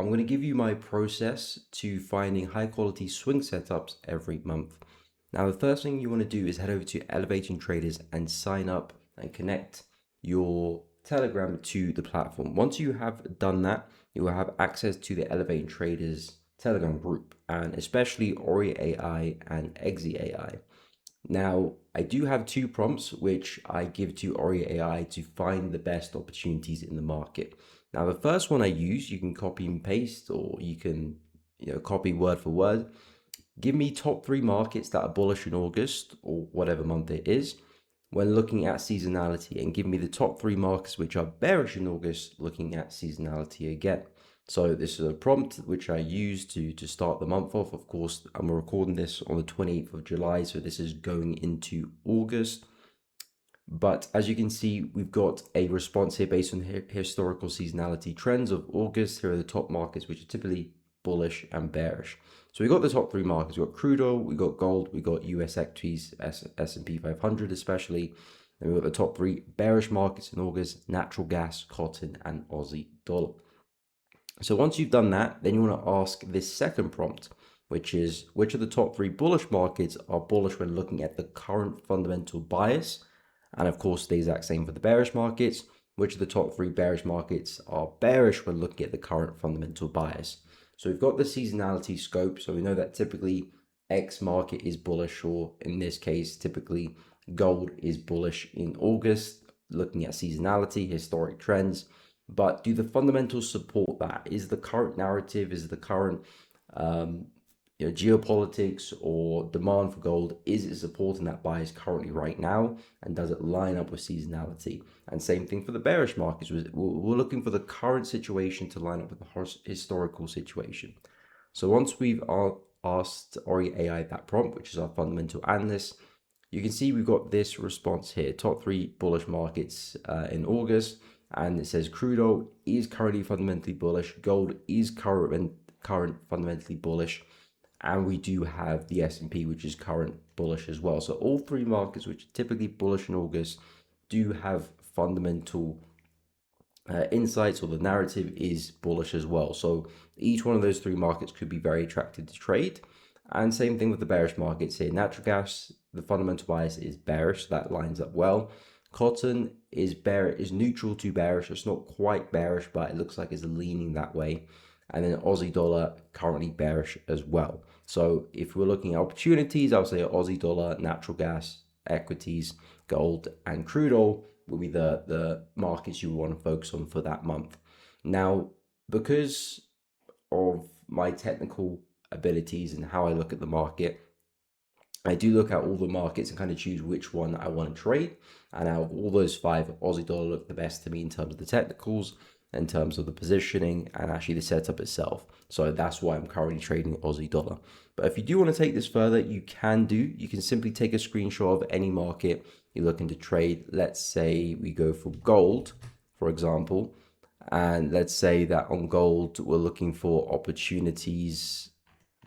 I'm going to give you my process to finding high quality swing setups every month. Now, the first thing you want to do is head over to Elevating Traders and sign up and connect your Telegram to the platform. Once you have done that, you will have access to the Elevating Traders Telegram group, and especially Ori AI and Exi AI. Now, I do have two prompts which I give to Ori AI to find the best opportunities in the market. Now, the first one I use, you can copy and paste, or you can, copy word for word. Give me top three markets that are bullish in August or whatever month it is when looking at seasonality, and give me the top three markets which are bearish in August looking at seasonality again. So this is a prompt which I use to start the month off. Of course, I'm recording this on the 28th of July, so this is going into August. But as you can see, we've got a response here based on historical seasonality trends of August. Here are the top markets, which are typically bullish and bearish. So we got the top three markets. We got crude oil, we got gold, we got US equities, S&P 500 especially. And we got the top three bearish markets in August: natural gas, cotton, and Aussie dollar. So once you've done that, then you want to ask this second prompt, which is which of the top three bullish markets are bullish when looking at the current fundamental bias? And of course, the exact same for the bearish markets. Which of the top three bearish markets are bearish when looking at the current fundamental bias? So we've got the seasonality scope. So we know that typically X market is bullish, or in this case, typically gold is bullish in August, looking at seasonality, historic trends. But do the fundamentals support that? Is the current narrative, is the current geopolitics or demand for gold, is it supporting that bias currently right now? And does it line up with seasonality? And same thing for the bearish markets. We're looking for the current situation to line up with the historical situation. So once we've asked Ori AI that prompt, which is our fundamental analyst, you can see we've got this response here: top three bullish markets in August. And it says crude oil is currently fundamentally bullish, gold is current fundamentally bullish, and we do have the S&P, which is current bullish as well. So all three markets, which are typically bullish in August, do have fundamental insights, or the narrative is bullish as well. So each one of those three markets could be very attractive to trade. And same thing with the bearish markets here. Natural gas, the fundamental bias is bearish, so that lines up well. Cotton is neutral to bearish. It's not quite bearish, but it looks like it's leaning that way. And then Aussie dollar currently bearish as well. So if we're looking at opportunities, I would say Aussie dollar, natural gas, equities, gold, and crude oil will be the markets you want to focus on for that month. Now, because of my technical abilities and how I look at the market, I do look at all the markets and kind of choose which one I want to trade. And out of all those five, Aussie dollar looked the best to me in terms of the technicals, in terms of the positioning, and actually the setup itself. So that's why I'm currently trading Aussie dollar. But if you do want to take this further, you can simply take a screenshot of any market you're looking to trade. Let's say we go for gold, for example, and let's say that on gold, we're looking for opportunities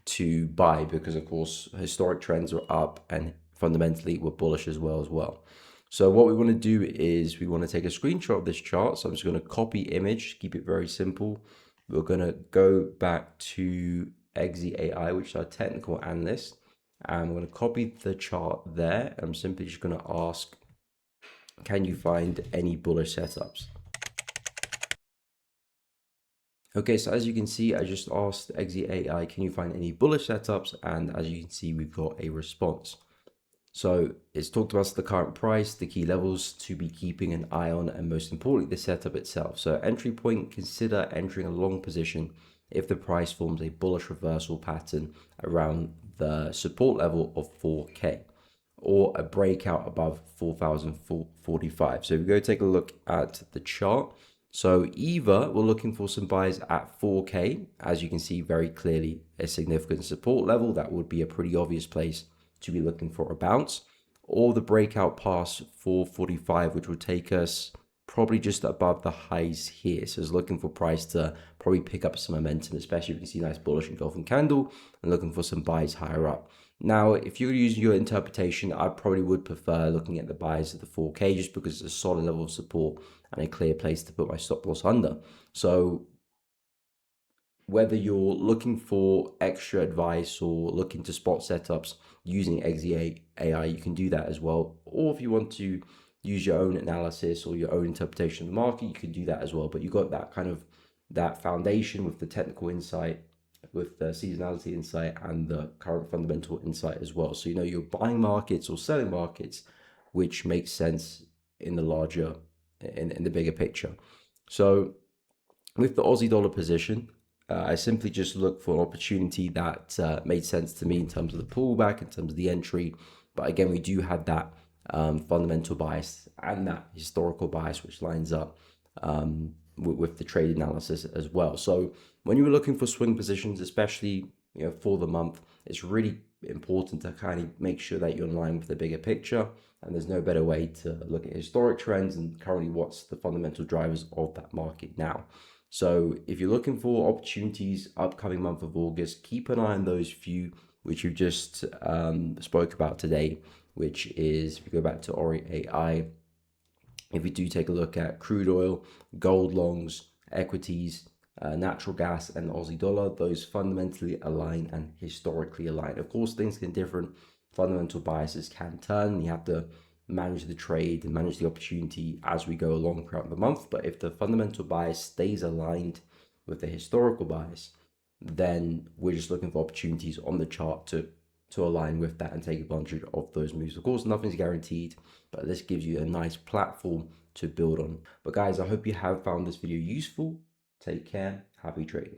to buy, because of course historic trends are up and fundamentally we're bullish as well. So what we want to do is we want to take a screenshot of this chart. So I'm just going to copy image, keep it very simple. We're going to go back to Exi AI, which is our technical analyst, and we're going to copy the chart there. I'm simply just going to ask, can you find any bullish setups? Okay, so as you can see, I just asked Exi AI, can you find any bullish setups? And as you can see, we've got a response. So it's talked about the current price, the key levels to be keeping an eye on, and most importantly, the setup itself. So entry point, consider entering a long position if the price forms a bullish reversal pattern around the support level of 4K or a breakout above 4,045. So if we go take a look at the chart, so either we're looking for some buys at 4K, as you can see very clearly, a significant support level. That would be a pretty obvious place to be looking for a bounce, or the breakout past 445, which would take us probably just above the highs here. So it's looking for price to probably pick up some momentum, especially if you can see nice bullish engulfing candle, and looking for some buys higher up. Now, if you're using your interpretation, I probably would prefer looking at the buys at the 4K, just because it's a solid level of support and a clear place to put my stop loss under. So whether you're looking for extra advice or looking to spot setups using XE AI, you can do that as well. Or if you want to use your own analysis or your own interpretation of the market, you can do that as well. But you got that kind of that foundation with the technical insight, with the seasonality insight, and the current fundamental insight as well. So you know you're buying markets or selling markets, which makes sense in the larger, in the bigger picture. So with the Aussie dollar position, I simply just looked for an opportunity that made sense to me in terms of the pullback, in terms of the entry. But again, we do have that fundamental bias and that historical bias, which lines up with the trade analysis as well. So when you were looking for swing positions, especially for the month, it's really important to kind of make sure that you're in line with the bigger picture. And there's no better way to look at historic trends and currently what's the fundamental drivers of that market now. So if you're looking for opportunities upcoming month of August, keep an eye on those few which you just spoke about today, which is, if you go back to Ori AI, if we do take a look at crude oil, gold longs, equities, natural gas, and Aussie dollar, those fundamentally align and historically align. Of course, things can differ. Fundamental biases can turn. You have to manage the trade and manage the opportunity as we go along throughout the month. But if the fundamental bias stays aligned with the historical bias, then we're just looking for opportunities on the chart to align with that and take advantage of those moves. Of course, nothing's guaranteed, but this gives you a nice platform to build on. But guys, I hope you have found this video useful. Take care. Happy trading.